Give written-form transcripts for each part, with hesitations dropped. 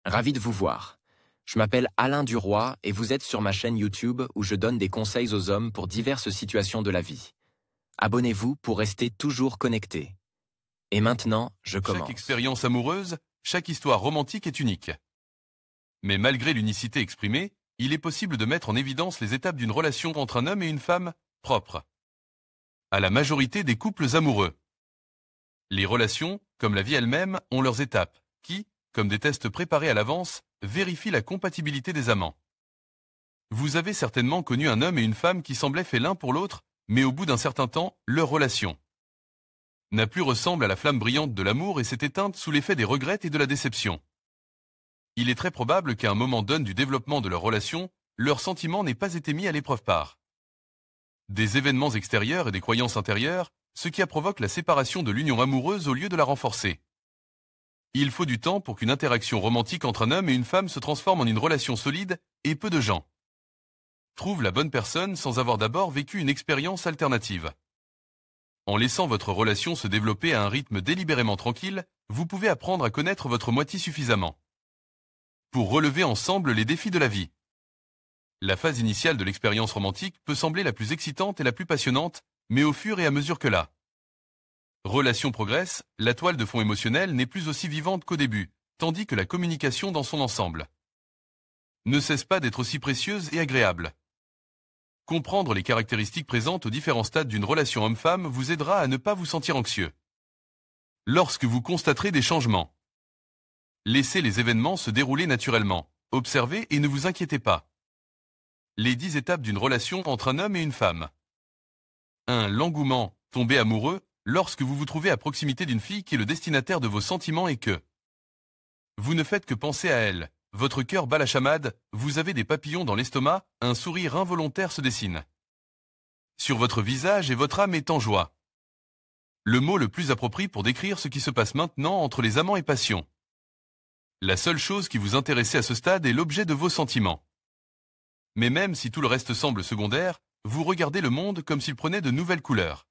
Ravi de vous voir. Je m'appelle Alain Duroy et vous êtes sur ma chaîne YouTube où je donne des conseils aux hommes pour diverses situations de la vie. Abonnez-vous pour rester toujours connecté. Et maintenant, je commence. Chaque expérience amoureuse, chaque histoire romantique est unique. Mais malgré l'unicité exprimée, il est possible de mettre en évidence les étapes d'une relation entre un homme et une femme propre à la majorité des couples amoureux. Les relations, comme la vie elle-même, ont leurs étapes, qui, comme des tests préparés à l'avance, vérifient la compatibilité des amants. Vous avez certainement connu un homme et une femme qui semblaient faits l'un pour l'autre, mais au bout d'un certain temps, leur relation n'a plus ressemble à la flamme brillante de l'amour et s'est éteinte sous l'effet des regrets et de la déception. Il est très probable qu'à un moment donné du développement de leur relation, leur sentiment n'ait pas été mis à l'épreuve par des événements extérieurs et des croyances intérieures, ce qui a provoqué la séparation de l'union amoureuse au lieu de la renforcer. Il faut du temps pour qu'une interaction romantique entre un homme et une femme se transforme en une relation solide, et peu de gens trouvent la bonne personne sans avoir d'abord vécu une expérience alternative. En laissant votre relation se développer à un rythme délibérément tranquille, vous pouvez apprendre à connaître votre moitié suffisamment pour relever ensemble les défis de la vie. La phase initiale de l'expérience romantique peut sembler la plus excitante et la plus passionnante, mais au fur et à mesure que la relation progresse, la toile de fond émotionnelle n'est plus aussi vivante qu'au début, tandis que la communication dans son ensemble ne cesse pas d'être aussi précieuse et agréable. Comprendre les caractéristiques présentes aux différents stades d'une relation homme-femme vous aidera à ne pas vous sentir anxieux lorsque vous constaterez des changements. Laissez les événements se dérouler naturellement, observez et ne vous inquiétez pas. Les 10 étapes d'une relation entre un homme et une femme. 1. L'engouement, tomber amoureux, lorsque vous vous trouvez à proximité d'une fille qui est le destinataire de vos sentiments et que vous ne faites que penser à elle, votre cœur bat la chamade, vous avez des papillons dans l'estomac, un sourire involontaire se dessine sur votre visage et votre âme est en joie. Le mot le plus approprié pour décrire ce qui se passe maintenant entre les amants est passion. La seule chose qui vous intéressait à ce stade est l'objet de vos sentiments. Mais même si tout le reste semble secondaire, vous regardez le monde comme s'il prenait de nouvelles couleurs.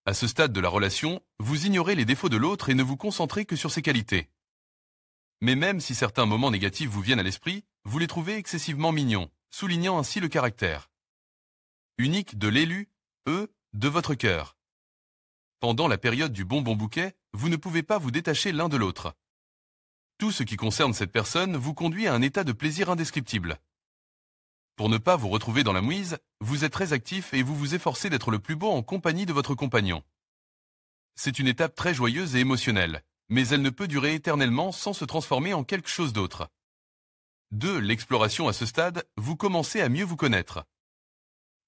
À ce stade de la relation, vous ignorez les défauts de l'autre et ne vous concentrez que sur ses qualités. Mais même si certains moments négatifs vous viennent à l'esprit, vous les trouvez excessivement mignons, soulignant ainsi le caractère unique de l'élu, de votre cœur. Pendant la période du bonbon bouquet, vous ne pouvez pas vous détacher l'un de l'autre. Tout ce qui concerne cette personne vous conduit à un état de plaisir indescriptible. Pour ne pas vous retrouver dans la mouise, vous êtes très actif et vous vous efforcez d'être le plus beau en compagnie de votre compagnon. C'est une étape très joyeuse et émotionnelle, mais elle ne peut durer éternellement sans se transformer en quelque chose d'autre. 2. L'exploration à ce stade, vous commencez à mieux vous connaître.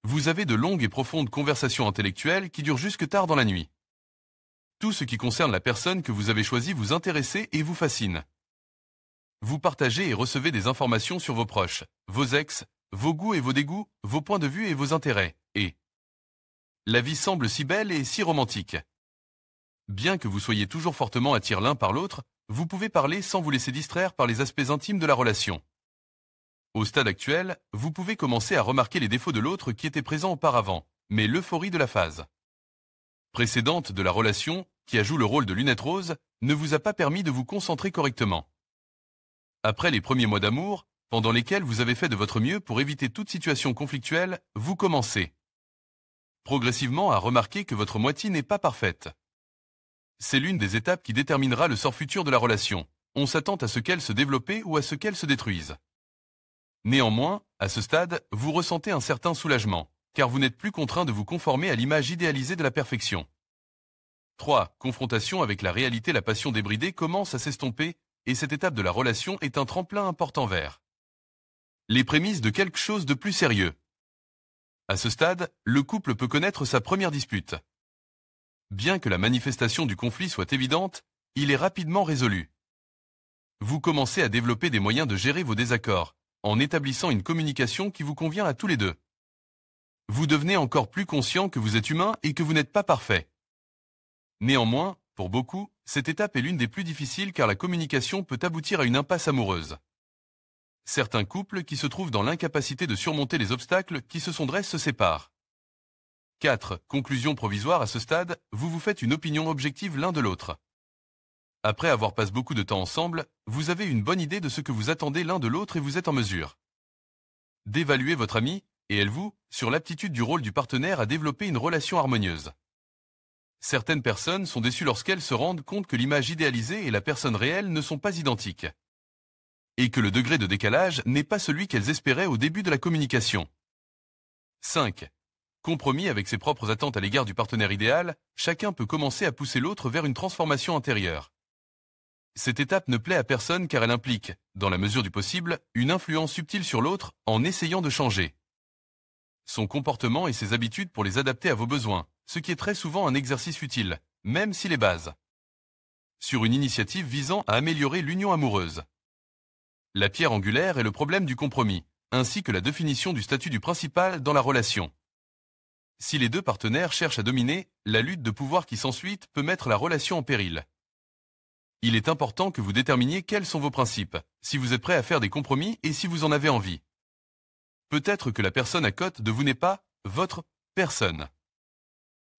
Vous avez de longues et profondes conversations intellectuelles qui durent jusque tard dans la nuit. Tout ce qui concerne la personne que vous avez choisie vous intéresse et vous fascine. Vous partagez et recevez des informations sur vos proches, vos ex, vos goûts et vos dégoûts, vos points de vue et vos intérêts, et la vie semble si belle et si romantique. Bien que vous soyez toujours fortement attirés l'un par l'autre, vous pouvez parler sans vous laisser distraire par les aspects intimes de la relation. Au stade actuel, vous pouvez commencer à remarquer les défauts de l'autre qui étaient présents auparavant, mais l'euphorie de la phase précédente de la relation, qui a joué le rôle de lunette rose, ne vous a pas permis de vous concentrer correctement. Après les premiers mois d'amour, pendant lesquels vous avez fait de votre mieux pour éviter toute situation conflictuelle, vous commencez progressivement à remarquer que votre moitié n'est pas parfaite. C'est l'une des étapes qui déterminera le sort futur de la relation. On s'attend à ce qu'elle se développe ou à ce qu'elle se détruise. Néanmoins, à ce stade, vous ressentez un certain soulagement, car vous n'êtes plus contraint de vous conformer à l'image idéalisée de la perfection. 3. Confrontation avec la réalité. La passion débridée commence à s'estomper, et cette étape de la relation est un tremplin important vers les prémices de quelque chose de plus sérieux. À ce stade, le couple peut connaître sa première dispute. Bien que la manifestation du conflit soit évidente, il est rapidement résolu. Vous commencez à développer des moyens de gérer vos désaccords, en établissant une communication qui vous convient à tous les deux. Vous devenez encore plus conscient que vous êtes humain et que vous n'êtes pas parfait. Néanmoins, pour beaucoup, cette étape est l'une des plus difficiles car la communication peut aboutir à une impasse amoureuse. Certains couples qui se trouvent dans l'incapacité de surmonter les obstacles qui se sont dressés se séparent. 4. Conclusion provisoire. À ce stade, vous vous faites une opinion objective l'un de l'autre. Après avoir passé beaucoup de temps ensemble, vous avez une bonne idée de ce que vous attendez l'un de l'autre et vous êtes en mesure d'évaluer votre ami, et elle vous, sur l'aptitude du rôle du partenaire à développer une relation harmonieuse. Certaines personnes sont déçues lorsqu'elles se rendent compte que l'image idéalisée et la personne réelle ne sont pas identiques. Et que le degré de décalage n'est pas celui qu'elles espéraient au début de la communication. 5. Compromis avec ses propres attentes à l'égard du partenaire idéal, chacun peut commencer à pousser l'autre vers une transformation intérieure. Cette étape ne plaît à personne car elle implique, dans la mesure du possible, une influence subtile sur l'autre en essayant de changer son comportement et ses habitudes pour les adapter à vos besoins, ce qui est très souvent un exercice utile, même s'il est base sur une initiative visant à améliorer l'union amoureuse. La pierre angulaire est le problème du compromis, ainsi que la définition du statut du principal dans la relation. Si les deux partenaires cherchent à dominer, la lutte de pouvoir qui s'ensuit peut mettre la relation en péril. Il est important que vous déterminiez quels sont vos principes, si vous êtes prêt à faire des compromis et si vous en avez envie. Peut-être que la personne à côté de vous n'est pas votre personne.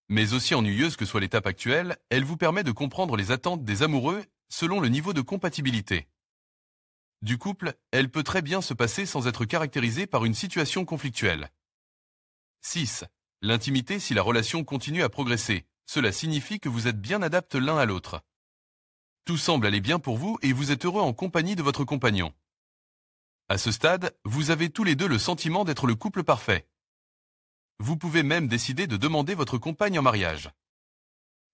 Mais aussi ennuyeuse que soit l'étape actuelle, elle vous permet de comprendre les attentes des amoureux selon le niveau de compatibilité du couple. Elle peut très bien se passer sans être caractérisée par une situation conflictuelle. 6. L'intimité. Si la relation continue à progresser, cela signifie que vous êtes bien adaptés l'un à l'autre. Tout semble aller bien pour vous et vous êtes heureux en compagnie de votre compagnon. À ce stade, vous avez tous les deux le sentiment d'être le couple parfait. Vous pouvez même décider de demander votre compagne en mariage.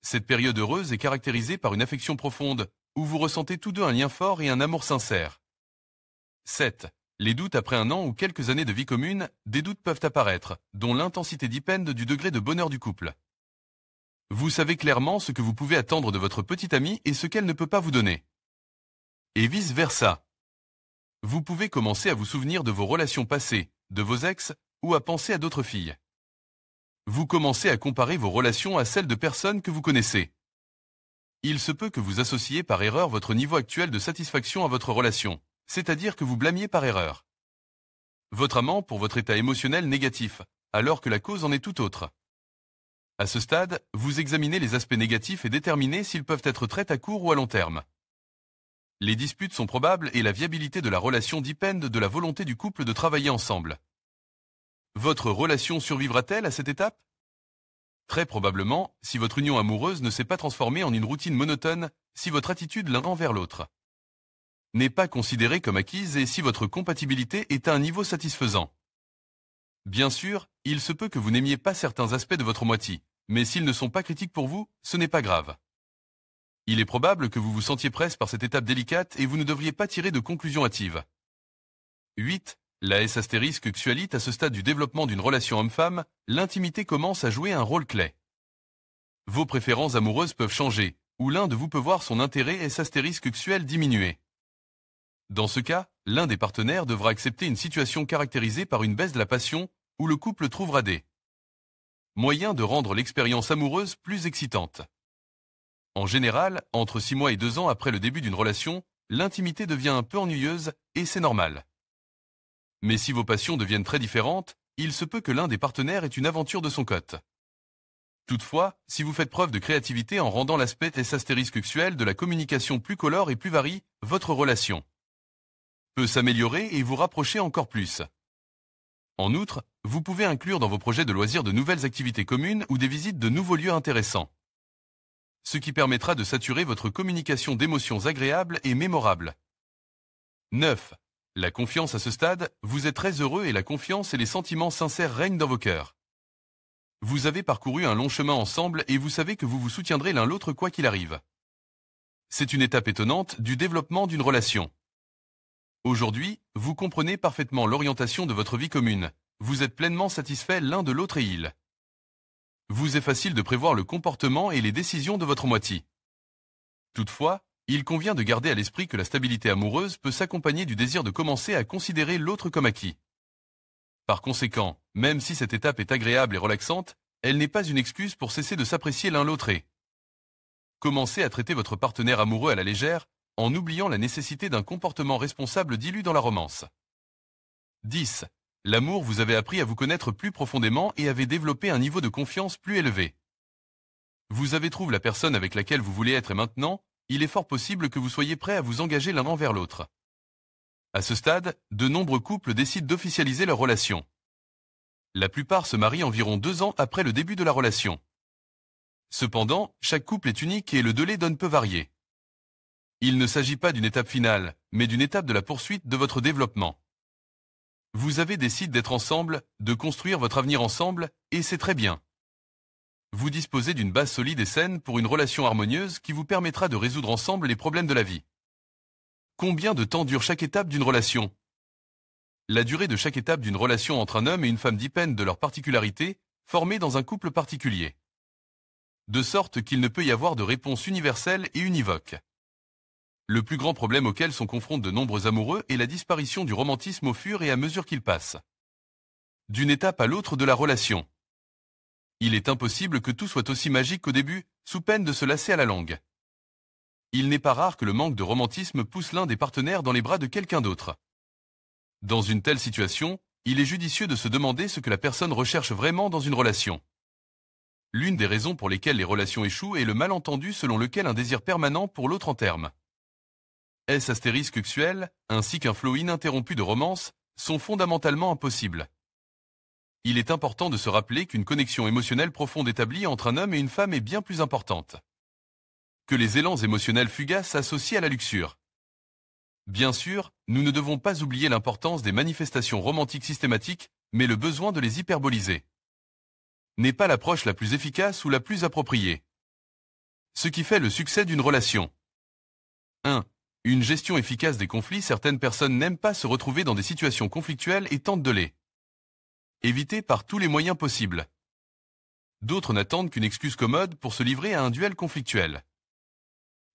Cette période heureuse est caractérisée par une affection profonde, où vous ressentez tous deux un lien fort et un amour sincère. 7. Les doutes. Après un an ou quelques années de vie commune, des doutes peuvent apparaître, dont l'intensité dépend du degré de bonheur du couple. Vous savez clairement ce que vous pouvez attendre de votre petite amie et ce qu'elle ne peut pas vous donner. Et vice-versa. Vous pouvez commencer à vous souvenir de vos relations passées, de vos ex, ou à penser à d'autres filles. Vous commencez à comparer vos relations à celles de personnes que vous connaissez. Il se peut que vous associiez par erreur votre niveau actuel de satisfaction à votre relation, c'est-à-dire que vous blâmiez par erreur votre amant pour votre état émotionnel négatif, alors que la cause en est tout autre. À ce stade, vous examinez les aspects négatifs et déterminez s'ils peuvent être traités à court ou à long terme. Les disputes sont probables et la viabilité de la relation dépend de la volonté du couple de travailler ensemble. Votre relation survivra-t-elle à cette étape? Très probablement, si votre union amoureuse ne s'est pas transformée en une routine monotone, si votre attitude l'un envers l'autre n'est pas considérée comme acquise et si votre compatibilité est à un niveau satisfaisant. Bien sûr, il se peut que vous n'aimiez pas certains aspects de votre moitié, mais s'ils ne sont pas critiques pour vous, ce n'est pas grave. Il est probable que vous vous sentiez presse par cette étape délicate et vous ne devriez pas tirer de conclusions hâtives. 8. La S***xualite. À ce stade du développement d'une relation homme-femme, l'intimité commence à jouer un rôle clé. Vos préférences amoureuses peuvent changer, ou l'un de vous peut voir son intérêt S*** diminuer. Dans ce cas, l'un des partenaires devra accepter une situation caractérisée par une baisse de la passion, où le couple trouvera des moyens de rendre l'expérience amoureuse plus excitante. En général, entre 6 mois et 2 ans après le début d'une relation, l'intimité devient un peu ennuyeuse, et c'est normal. Mais si vos passions deviennent très différentes, il se peut que l'un des partenaires ait une aventure de son côté. Toutefois, si vous faites preuve de créativité en rendant l'aspect S*** de la communication plus colore et plus varie, votre relation peut s'améliorer et vous rapprocher encore plus. En outre, vous pouvez inclure dans vos projets de loisirs de nouvelles activités communes ou des visites de nouveaux lieux intéressants. Ce qui permettra de saturer votre communication d'émotions agréables et mémorables. 9. La confiance. À ce stade, vous êtes très heureux et la confiance et les sentiments sincères règnent dans vos cœurs. Vous avez parcouru un long chemin ensemble et vous savez que vous vous soutiendrez l'un l'autre quoi qu'il arrive. C'est une étape étonnante du développement d'une relation. Aujourd'hui, vous comprenez parfaitement l'orientation de votre vie commune. Vous êtes pleinement satisfait l'un de l'autre et il vous est facile de prévoir le comportement et les décisions de votre moitié. Toutefois, il convient de garder à l'esprit que la stabilité amoureuse peut s'accompagner du désir de commencer à considérer l'autre comme acquis. Par conséquent, même si cette étape est agréable et relaxante, elle n'est pas une excuse pour cesser de s'apprécier l'un l'autre et commencer à traiter votre partenaire amoureux à la légère, en oubliant la nécessité d'un comportement responsable dilu dans la romance. 10. L'amour. Vous avez appris à vous connaître plus profondément et avez développé un niveau de confiance plus élevé. Vous avez trouvé la personne avec laquelle vous voulez être et maintenant, il est fort possible que vous soyez prêts à vous engager l'un envers l'autre. À ce stade, de nombreux couples décident d'officialiser leur relation. La plupart se marient environ 2 ans après le début de la relation. Cependant, chaque couple est unique et le délai peut varier. Il ne s'agit pas d'une étape finale, mais d'une étape de la poursuite de votre développement. Vous avez décidé d'être ensemble, de construire votre avenir ensemble, et c'est très bien. Vous disposez d'une base solide et saine pour une relation harmonieuse qui vous permettra de résoudre ensemble les problèmes de la vie. Combien de temps dure chaque étape d'une relation? La durée de chaque étape d'une relation entre un homme et une femme dépend de leurs particularités, formées dans un couple particulier. De sorte qu'il ne peut y avoir de réponse universelle et univoque. Le plus grand problème auquel sont confrontés de nombreux amoureux est la disparition du romantisme au fur et à mesure qu'il passe d'une étape à l'autre de la relation. Il est impossible que tout soit aussi magique qu'au début, sous peine de se lasser à la longue. Il n'est pas rare que le manque de romantisme pousse l'un des partenaires dans les bras de quelqu'un d'autre. Dans une telle situation, il est judicieux de se demander ce que la personne recherche vraiment dans une relation. L'une des raisons pour lesquelles les relations échouent est le malentendu selon lequel un désir permanent pour l'autre enterme. Sexuel, ainsi qu'un flot ininterrompu de romance, sont fondamentalement impossibles. Il est important de se rappeler qu'une connexion émotionnelle profonde établie entre un homme et une femme est bien plus importante que les élans émotionnels fugaces associés à la luxure. Bien sûr, nous ne devons pas oublier l'importance des manifestations romantiques systématiques, mais le besoin de les hyperboliser n'est pas l'approche la plus efficace ou la plus appropriée. Ce qui fait le succès d'une relation. 1. Une gestion efficace des conflits. Certaines personnes n'aiment pas se retrouver dans des situations conflictuelles et tentent de les éviter par tous les moyens possibles. D'autres n'attendent qu'une excuse commode pour se livrer à un duel conflictuel.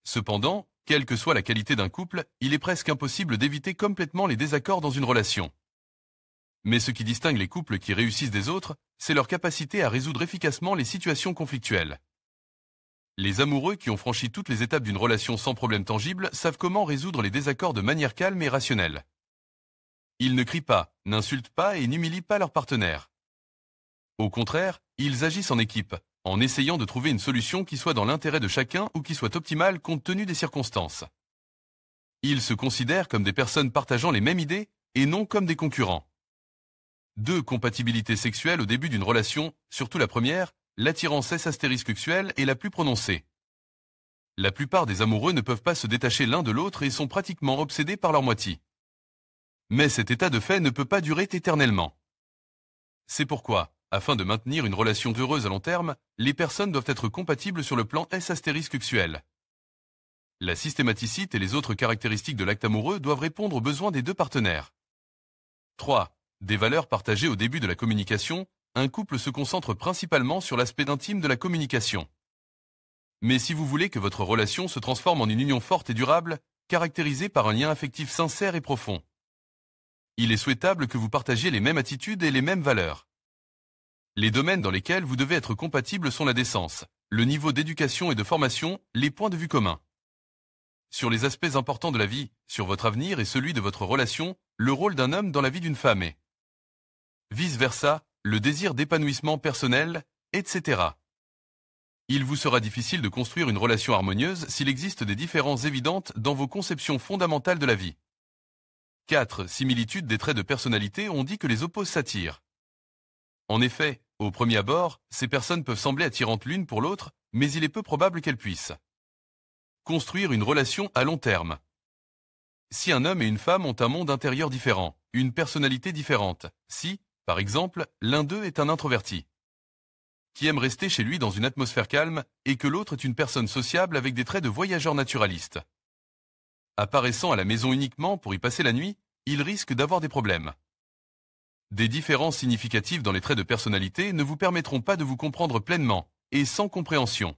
Cependant, quelle que soit la qualité d'un couple, il est presque impossible d'éviter complètement les désaccords dans une relation. Mais ce qui distingue les couples qui réussissent des autres, c'est leur capacité à résoudre efficacement les situations conflictuelles. Les amoureux qui ont franchi toutes les étapes d'une relation sans problème tangible savent comment résoudre les désaccords de manière calme et rationnelle. Ils ne crient pas, n'insultent pas et n'humilient pas leur partenaire. Au contraire, ils agissent en équipe, en essayant de trouver une solution qui soit dans l'intérêt de chacun ou qui soit optimale compte tenu des circonstances. Ils se considèrent comme des personnes partageant les mêmes idées et non comme des concurrents. 2. Compatibilité sexuelle. Au début d'une relation, surtout la première, l'attirance sexuelle est la plus prononcée. La plupart des amoureux ne peuvent pas se détacher l'un de l'autre et sont pratiquement obsédés par leur moitié. Mais cet état de fait ne peut pas durer éternellement. C'est pourquoi, afin de maintenir une relation heureuse à long terme, les personnes doivent être compatibles sur le plan sexuel. La systématicité et les autres caractéristiques de l'acte amoureux doivent répondre aux besoins des deux partenaires. 3. Des valeurs partagées. Au début de la communication, un couple se concentre principalement sur l'aspect intime de la communication. Mais si vous voulez que votre relation se transforme en une union forte et durable, caractérisée par un lien affectif sincère et profond, il est souhaitable que vous partagiez les mêmes attitudes et les mêmes valeurs. Les domaines dans lesquels vous devez être compatibles sont la décence, le niveau d'éducation et de formation, les points de vue communs. Sur les aspects importants de la vie, sur votre avenir et celui de votre relation, le rôle d'un homme dans la vie d'une femme et vice-versa, le désir d'épanouissement personnel, etc. Il vous sera difficile de construire une relation harmonieuse s'il existe des différences évidentes dans vos conceptions fondamentales de la vie. 4. Similitude des traits de personnalité. On dit que les opposés s'attirent. En effet, au premier abord, ces personnes peuvent sembler attirantes l'une pour l'autre, mais il est peu probable qu'elles puissent construire une relation à long terme. Si un homme et une femme ont un monde intérieur différent, une personnalité différente, si, par exemple, l'un d'eux est un introverti qui aime rester chez lui dans une atmosphère calme et que l'autre est une personne sociable avec des traits de voyageur naturaliste, apparaissant à la maison uniquement pour y passer la nuit, il risque d'avoir des problèmes. Des différences significatives dans les traits de personnalité ne vous permettront pas de vous comprendre pleinement et sans compréhension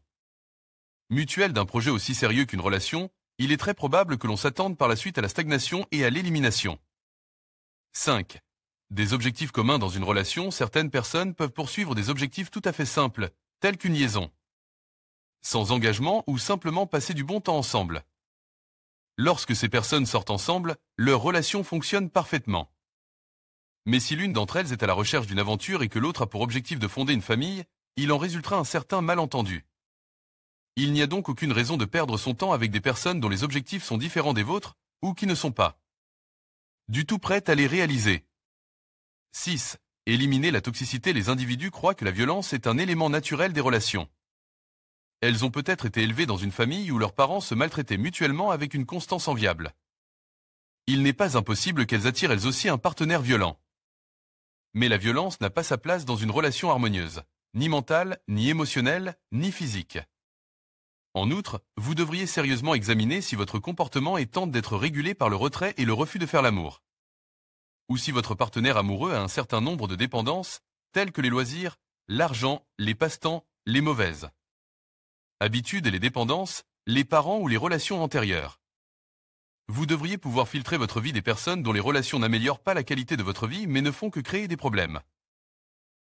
mutuelle d'un projet aussi sérieux qu'une relation, il est très probable que l'on s'attende par la suite à la stagnation et à l'élimination. 5. Des objectifs communs dans une relation. Certaines personnes peuvent poursuivre des objectifs tout à fait simples, tels qu'une liaison, sans engagement ou simplement passer du bon temps ensemble. Lorsque ces personnes sortent ensemble, leur relation fonctionne parfaitement. Mais si l'une d'entre elles est à la recherche d'une aventure et que l'autre a pour objectif de fonder une famille, il en résultera un certain malentendu. Il n'y a donc aucune raison de perdre son temps avec des personnes dont les objectifs sont différents des vôtres, ou qui ne sont pas du tout prêtes à les réaliser. 6. Éliminer la toxicité. Les individus croient que la violence est un élément naturel des relations. Elles ont peut-être été élevées dans une famille où leurs parents se maltraitaient mutuellement avec une constance enviable. Il n'est pas impossible qu'elles attirent elles aussi un partenaire violent. Mais la violence n'a pas sa place dans une relation harmonieuse, ni mentale, ni émotionnelle, ni physique. En outre, vous devriez sérieusement examiner si votre comportement est tente d'être régulé par le retrait et le refus de faire l'amour. Ou si votre partenaire amoureux a un certain nombre de dépendances, telles que les loisirs, l'argent, les passe-temps, les mauvaises habitudes et les dépendances, les parents ou les relations antérieures. Vous devriez pouvoir filtrer votre vie des personnes dont les relations n'améliorent pas la qualité de votre vie mais ne font que créer des problèmes.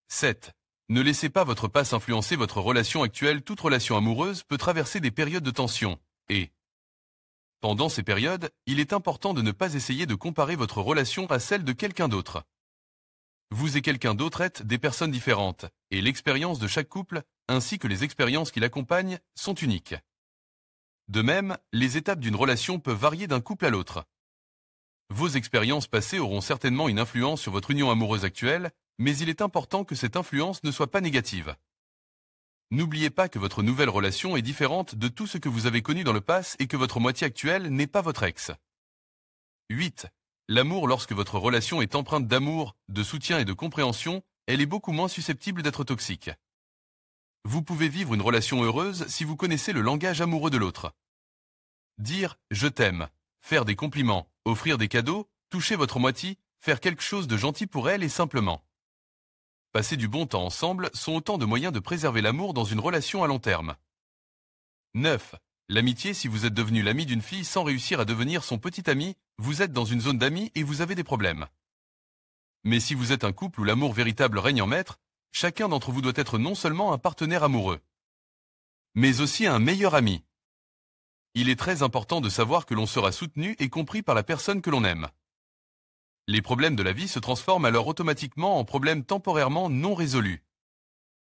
7. Ne laissez pas votre passé influencer votre relation actuelle. Toute relation amoureuse peut traverser des périodes de tension, et pendant ces périodes, il est important de ne pas essayer de comparer votre relation à celle de quelqu'un d'autre. Vous et quelqu'un d'autre êtes des personnes différentes, et l'expérience de chaque couple, ainsi que les expériences qui l'accompagnent, sont uniques. De même, les étapes d'une relation peuvent varier d'un couple à l'autre. Vos expériences passées auront certainement une influence sur votre union amoureuse actuelle, mais il est important que cette influence ne soit pas négative. N'oubliez pas que votre nouvelle relation est différente de tout ce que vous avez connu dans le passé et que votre moitié actuelle n'est pas votre ex. 8. L'amour. Lorsque votre relation est empreinte d'amour, de soutien et de compréhension, elle est beaucoup moins susceptible d'être toxique. Vous pouvez vivre une relation heureuse si vous connaissez le langage amoureux de l'autre. Dire « je t'aime », faire des compliments, offrir des cadeaux, toucher votre moitié, faire quelque chose de gentil pour elle et simplement passer du bon temps ensemble sont autant de moyens de préserver l'amour dans une relation à long terme. 9. L'amitié. Si vous êtes devenu l'ami d'une fille sans réussir à devenir son petit ami, vous êtes dans une zone d'amis et vous avez des problèmes. Mais si vous êtes un couple où l'amour véritable règne en maître, chacun d'entre vous doit être non seulement un partenaire amoureux, mais aussi un meilleur ami. Il est très important de savoir que l'on sera soutenu et compris par la personne que l'on aime. Les problèmes de la vie se transforment alors automatiquement en problèmes temporairement non résolus.